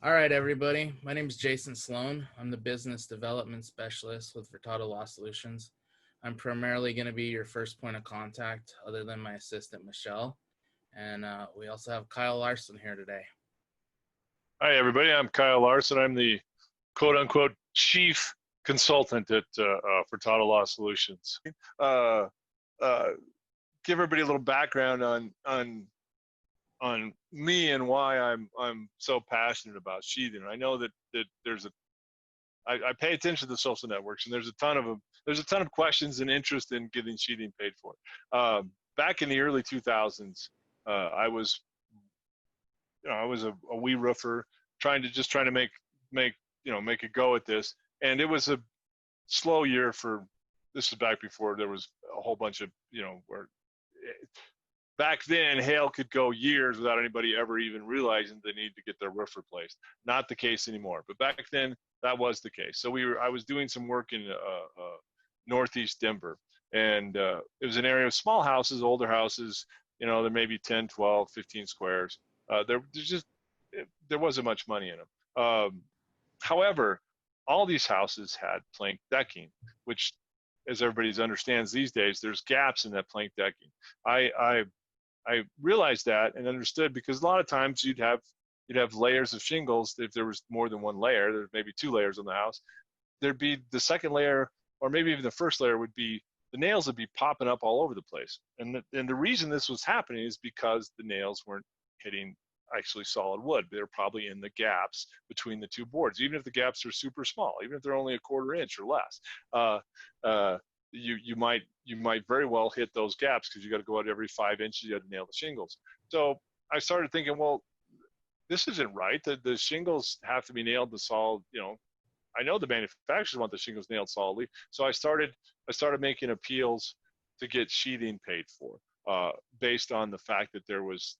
All right, everybody. My name is Jason Sloan. I'm the business development specialist with Furtado Law Solutions. I'm primarily going to be your first point of contact, other than my assistant, Michelle. And we also have Kyle Larson here today. Hi, everybody. I'm Kyle Larson. I'm the quote-unquote chief consultant at Furtado Law Solutions. Give everybody a little background on me and why I'm so passionate about sheathing. I know that I pay attention to the social networks, and there's a ton of questions and interest in getting sheathing paid for. Back in the early 2000s, I was a wee roofer trying to make a go at this, and it was a slow year this was back before there was a whole bunch of back then hail could go years without anybody ever even realizing they needed to get their roof replaced. Not the case anymore, but back then that was the case. So I was doing some work in northeast Denver, and it was an area of small houses, older houses. There may be 10, 12, 15 squares. There wasn't much money in them. However, all these houses had plank decking, which, as everybody understands these days, there's gaps in that plank decking. I realized that and understood, because a lot of times you'd have layers of shingles. If there was more than one layer, there's maybe two layers on the house. There'd be the second layer, or maybe even the first layer, would be the nails would be popping up all over the place. And the reason this was happening is because the nails weren't hitting actually solid wood. They're probably in the gaps between the two boards, even if the gaps are super small, even if they're only a quarter inch or less. You might very well hit those gaps, because you got to go out every 5 inches. You got to nail the shingles. So I started thinking, well, this isn't right. The shingles have to be nailed to solid. I know the manufacturers want the shingles nailed solidly. So I started making appeals to get sheathing paid for, based on the fact that there was,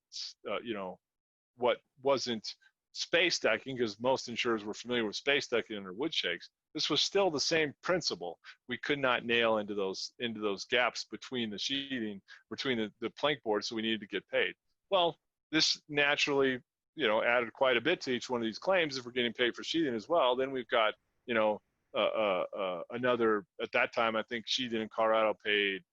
what wasn't space decking, because most insurers were familiar with space decking under wood shakes. This was still the same principle. We could not nail into those gaps between the sheathing, between the plank boards, so we needed to get paid. Well, this naturally, added quite a bit to each one of these claims. If we're getting paid for sheathing as well, then we've got, another, at that time, I think sheathing in Colorado paid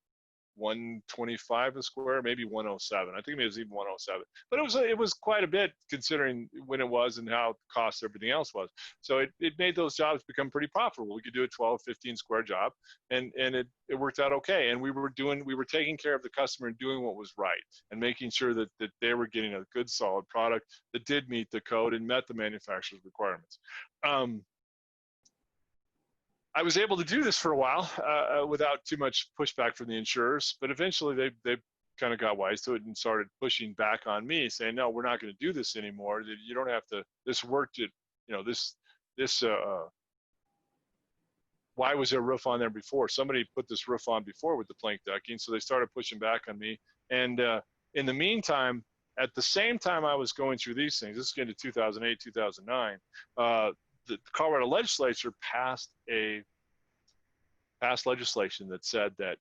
$125 a square, maybe 107. I think it was even 107, but it was quite a bit considering when it was and how cost everything else was. So it made those jobs become pretty profitable. We could do a 12, 15 square job, and it worked out okay. And we were taking care of the customer and doing what was right, and making sure that they were getting a good solid product that did meet the code and met the manufacturer's requirements. I was able to do this for a while without too much pushback from the insurers, but eventually they kind of got wise to it and started pushing back on me, saying, no, we're not going to do this anymore. You don't have to, this worked at, why was there a roof on there before? Somebody put this roof on before with the plank decking, so they started pushing back on me. And in the meantime, at the same time I was going through these things, this is getting to 2008, 2009, the Colorado legislature passed legislation that said that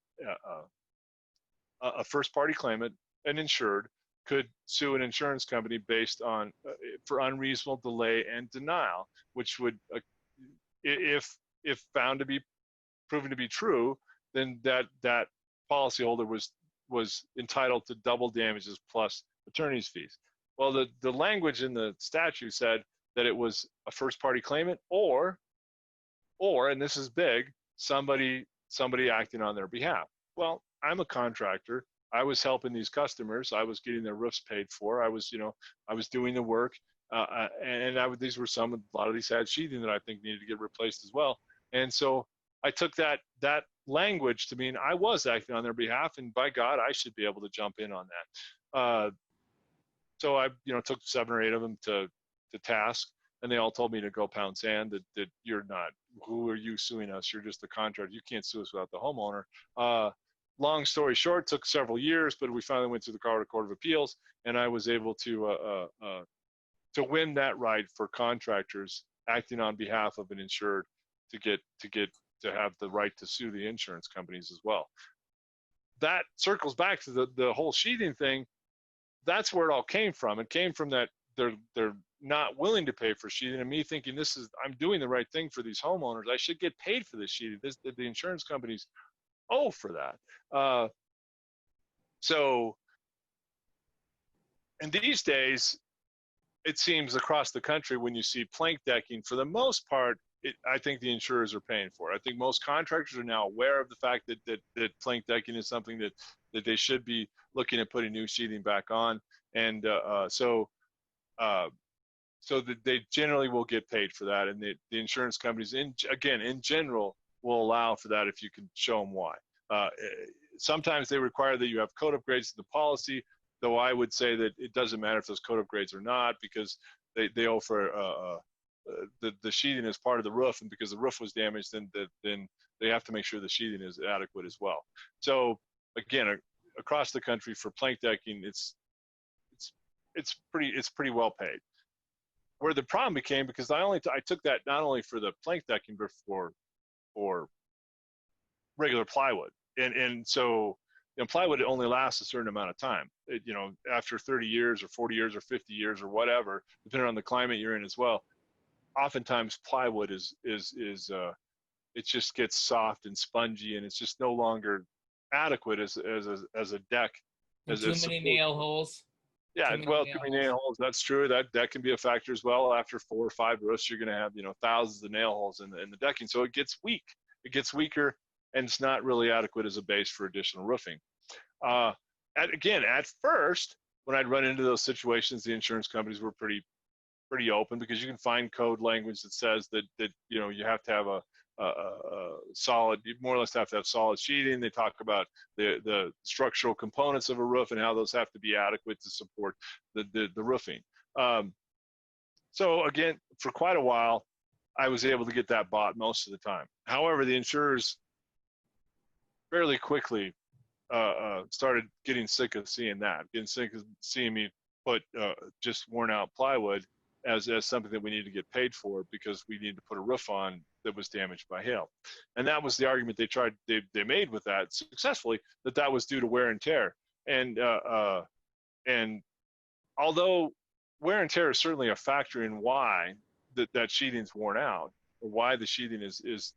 a first-party claimant, an insured, could sue an insurance company based on for unreasonable delay and denial, which would, if found to be proven to be true, then that policyholder was entitled to double damages plus attorney's fees. Well, the language in the statute said that it was a first-party claimant or, and this is big, somebody acting on their behalf. Well, I'm a contractor. I was helping these customers. I was getting their roofs paid for. I was doing the work, and a lot of these had sheathing that I think needed to get replaced as well. And so I took that language to mean I was acting on their behalf, and by God, I should be able to jump in on that. So I, took 7 or 8 of them to task, and they all told me to go pound sand, that you're not, who are you suing us? You're just the contractor. You can't sue us without the homeowner. Long story short, took several years, but we finally went to the Colorado Court of Appeals, and I was able to win that right for contractors acting on behalf of an insured to have the right to sue the insurance companies as well. That circles back to the whole sheathing thing. That's where it all came from. It came from that they're not willing to pay for sheathing, and me thinking I'm doing the right thing for these homeowners. I should get paid for this sheathing. The insurance companies owe for that. So, and these days, it seems across the country when you see plank decking, for the most part, I think the insurers are paying for it. I think most contractors are now aware of the fact that plank decking is something that they should be looking at putting new sheathing back on, and so that they generally will get paid for that, and the insurance companies, in general, will allow for that if you can show them why. Sometimes they require that you have code upgrades to the policy, though I would say that it doesn't matter if those code upgrades are not, because they offer the sheathing as part of the roof, and because the roof was damaged, then they have to make sure the sheathing is adequate as well. So again, across the country for plank decking, it's pretty well paid. Where the problem became, because I took that not only for the plank decking, but for regular plywood, and so plywood only lasts a certain amount of time. After 30 years or 40 years or 50 years or whatever, depending on the climate you're in as well. Oftentimes plywood is it just gets soft and spongy, and it's just no longer adequate as a deck. Too many nail holes. Yeah, too many nail holes. That's true. That can be a factor as well. After 4 or 5 roofs, you're going to have thousands of nail holes in the decking, so it gets weak. It gets weaker, and it's not really adequate as a base for additional roofing. At first, when I'd run into those situations, the insurance companies were pretty open, because you can find code language that says that you have to have a solid, you more or less have to have solid sheathing. They talk about the structural components of a roof and how those have to be adequate to support the roofing. So again, for quite a while, I was able to get that bought most of the time. However, the insurers fairly quickly started getting sick of seeing me put just worn out plywood as something that we need to get paid for, because we need to put a roof on that was damaged by hail. And that was the argument they made with that successfully, that was due to wear and tear. And although wear and tear is certainly a factor in why that sheathing's worn out, or why the sheathing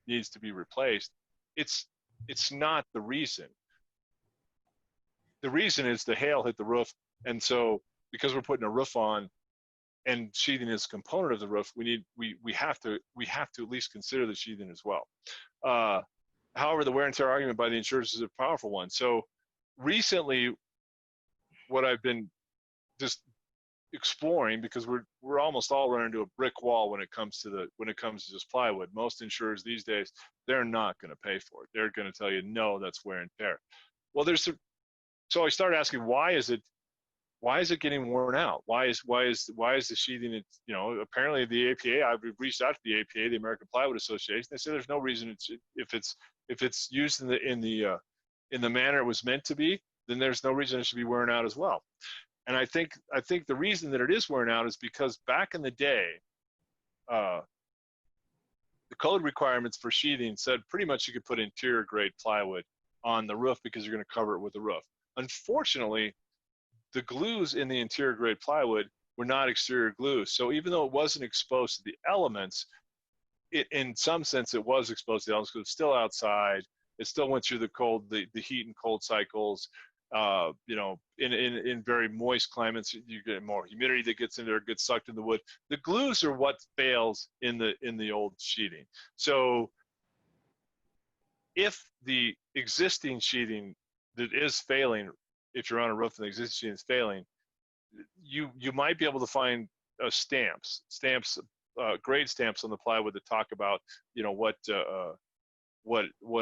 needs to be replaced, it's not the reason. The reason is the hail hit the roof, and so because we're putting a roof on, and sheathing is a component of the roof, we have to at least consider the sheathing as well. However, the wear and tear argument by the insurers is a powerful one. So recently, what I've been just exploring, because we're almost all running into a brick wall when it comes to just plywood. Most insurers these days, they're not going to pay for it. They're going to tell you, no, that's wear and tear. Well, so I started asking, why is it getting worn out? Why is the sheathing? Apparently the APA. I've reached out to the APA, the American Plywood Association. They say there's no reason if it's used in the manner it was meant to be, then there's no reason it should be wearing out as well. And I think the reason that it is wearing out is because back in the day, the code requirements for sheathing said pretty much you could put interior grade plywood on the roof because you're going to cover it with the roof. Unfortunately, the glues in the interior grade plywood were not exterior glues. So even though it wasn't exposed to the elements, in some sense it was exposed to the elements, because it's still outside. It still went through the heat and cold cycles. In very moist climates, you get more humidity that gets in there, gets sucked in the wood. The glues are what fails in the old sheathing. So if the existing sheathing that is failing, if you're on a roof and the existing sheathing is failing, you might be able to find stamps, grade stamps on the plywood that talk about what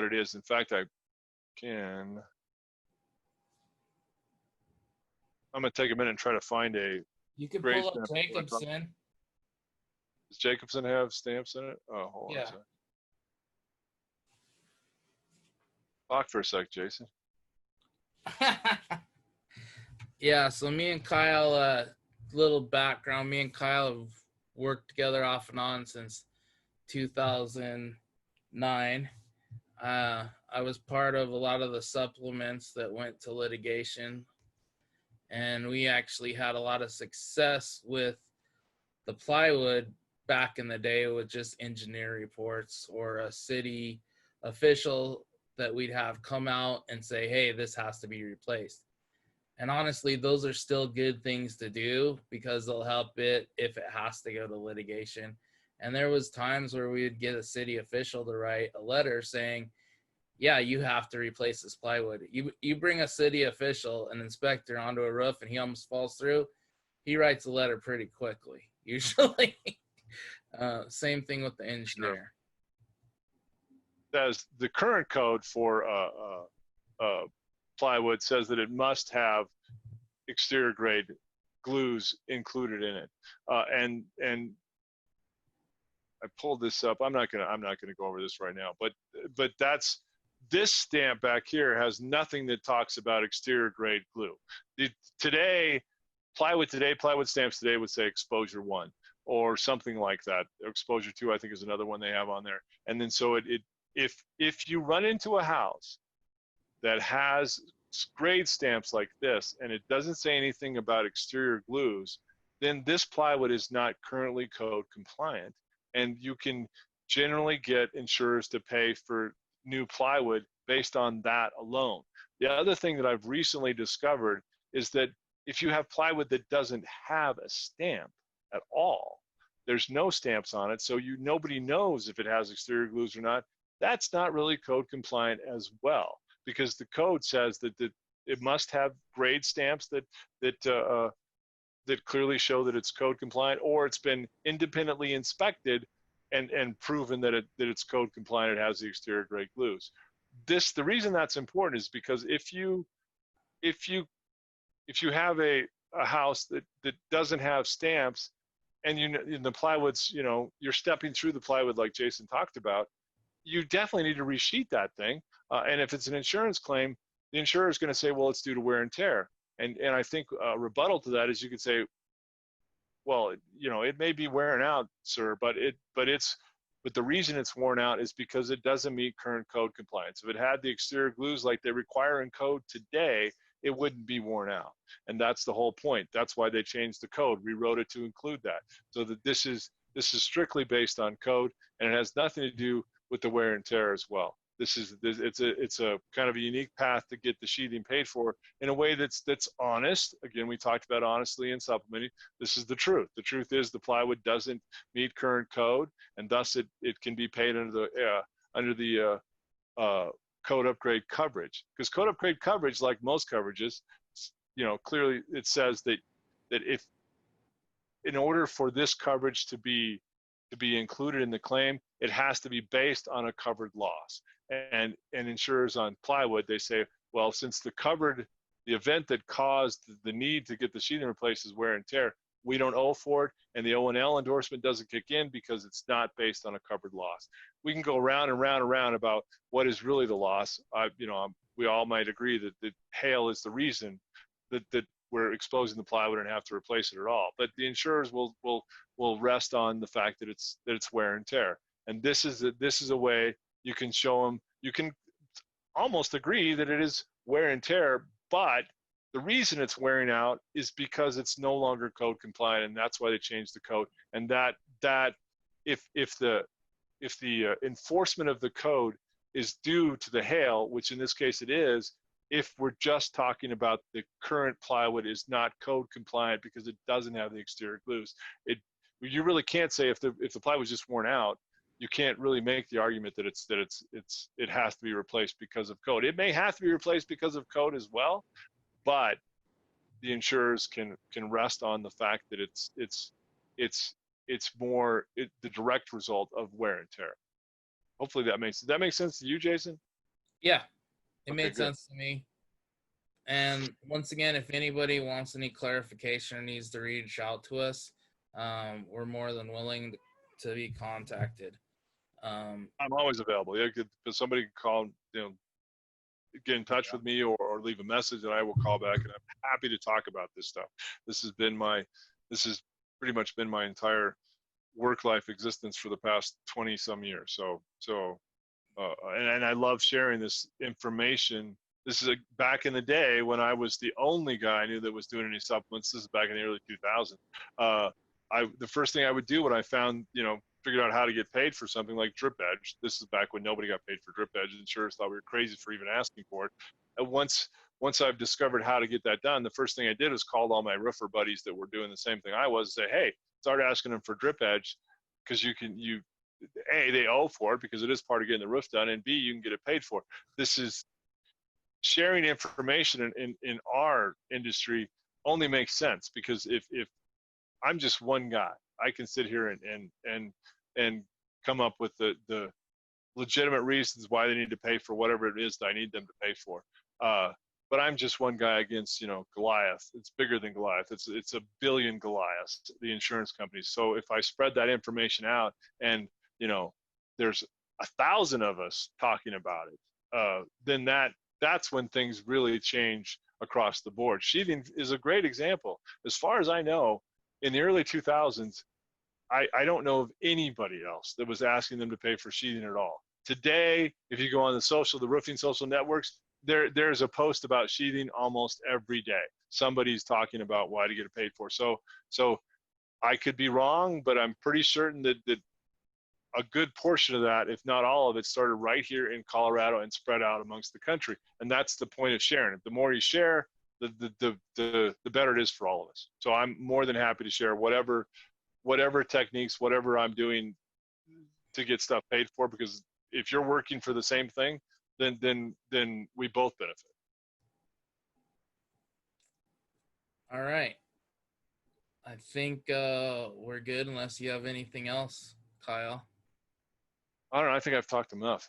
it is. In fact, I'm going to take a minute and try to find a. You can pull up Jacobson. Does Jacobson have stamps in it? Oh, hold on a second. Talk for a sec, Jason. Yeah, so me and Kyle, little background, me and Kyle have worked together off and on since 2009. I was part of a lot of the supplements that went to litigation, and we actually had a lot of success with The plywood back in the day was just engineer reports or a city official that we'd have come out and say, hey, this has to be replaced. And honestly, those are still good things to do because they'll help it if it has to go to litigation. And there was times where we would get a city official to write a letter saying, yeah, you have to replace this plywood. You bring a city official, an inspector, onto a roof and he almost falls through, he writes a letter pretty quickly, usually. Same thing with the engineer. As the current code for plywood says that it must have exterior grade glues included in it, and I pulled this up. I'm not gonna go over this right now, but this stamp back here has nothing that talks about exterior grade glue. Plywood stamps today would say exposure 1 or something like that. Exposure 2, I think, is another one they have on there. And then so if you run into a house that has grade stamps like this and it doesn't say anything about exterior glues, then this plywood is not currently code compliant, and you can generally get insurers to pay for new plywood based on that alone. The other thing that I've recently discovered is that if you have plywood that doesn't have a stamp at all, there's no stamps on it, so nobody knows if it has exterior glues or not, that's not really code compliant as well, because the code says that it must have grade stamps that clearly show that it's code compliant, or it's been independently inspected and proven that it's code compliant, it has the exterior grade glues. The reason that's important is because if you have a house that doesn't have stamps, and the plywood's, you're stepping through the plywood like Jason talked about, you definitely need to resheet that thing. And if it's an insurance claim, the insurer is going to say, well, it's due to wear and tear. And I think a rebuttal to that is you could say, well, it may be wearing out, sir, but the reason it's worn out is because it doesn't meet current code compliance. If it had the exterior glues like they require in code today, it wouldn't be worn out. And that's the whole point. That's why they changed the code, rewrote it to include that, so that this is strictly based on code, and it has nothing to do with the wear and tear as well. It's a kind of a unique path to get the sheathing paid for in a way that's honest. Again, we talked about honestly and supplementing. This is the truth. The truth is the plywood doesn't meet current code, and thus it can be paid under the code upgrade coverage. Because code upgrade coverage, like most coverages, clearly it says that if in order for this coverage to be included in the claim, it has to be based on a covered loss. And insurers on plywood, they say, well, since the event that caused the need to get the sheathing replaced is wear and tear, we don't owe for it, and the O&L endorsement doesn't kick in because it's not based on a covered loss. We can go round and round and round about what is really the loss. We all might agree that hail is the reason that we're exposing the plywood and have to replace it at all. But the insurers will rest on the fact that it's wear and tear. And this is a way you can show them. You can almost agree that it is wear and tear, but the reason it's wearing out is because it's no longer code compliant, and that's why they changed the code. And that if the enforcement of the code is due to the hail, which in this case it is, if we're just talking about the current plywood is not code compliant because it doesn't have the exterior glues, you really can't say if the plywood is just worn out, you can't really make the argument that it has to be replaced because of code. It may have to be replaced because of code as well, but the insurers can rest on the fact that it's more the direct result of wear and tear. Hopefully that makes sense to you, Jason? Yeah, it made sense to me. And once again, if anybody wants any clarification or needs to reach out to us, we're more than willing to be contacted. I'm always available. Yeah, if somebody can call, get in touch with me or leave a message, and I will call back, and I'm happy to talk about this stuff. This has pretty much been my entire work life existence for the past 20 some years. And I love sharing this information. This is back in the day when I was the only guy I knew that was doing any supplements. This is back in the early 2000s. the first thing I would do when I found, figured out how to get paid for something like drip edge. This is back when nobody got paid for drip edge. Insurers thought we were crazy for even asking for it. And once I've discovered how to get that done, the first thing I did was called all my roofer buddies that were doing the same thing I was, say, hey, start asking them for drip edge, because A, they owe for it because it is part of getting the roof done, and B, you can get it paid for. This is sharing information in our industry only makes sense, because if I'm just one guy, I can sit here and come up with the legitimate reasons why they need to pay for whatever it is that I need them to pay for. But I'm just one guy against, Goliath. It's bigger than Goliath. It's a billion Goliaths, the insurance companies. So if I spread that information out, and, there's 1,000 of us talking about it, then that's when things really change across the board. Sheathing is a great example. As far as I know, in the early 2000s, I don't know of anybody else that was asking them to pay for sheathing at all. Today, if you go on the roofing social networks, there's a post about sheathing almost every day. Somebody's talking about why to get it paid for. So I could be wrong, but I'm pretty certain that a good portion of that, if not all of it, started right here in Colorado and spread out amongst the country. And that's the point of sharing it. The more you share, the better it is for all of us. So I'm more than happy to share whatever techniques, whatever I'm doing to get stuff paid for, because if you're working for the same thing, then we both benefit. All right. I think we're good unless you have anything else, Kyle. I don't know. I think I've talked enough.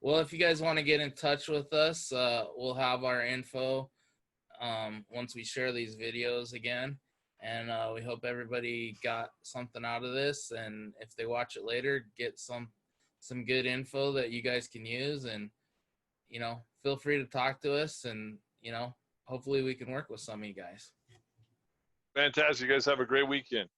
Well, if you guys want to get in touch with us, we'll have our info once we share these videos again. And we hope everybody got something out of this. And if they watch it later, get some good info that you guys can use. And, feel free to talk to us. And, hopefully we can work with some of you guys. Fantastic. You guys have a great weekend.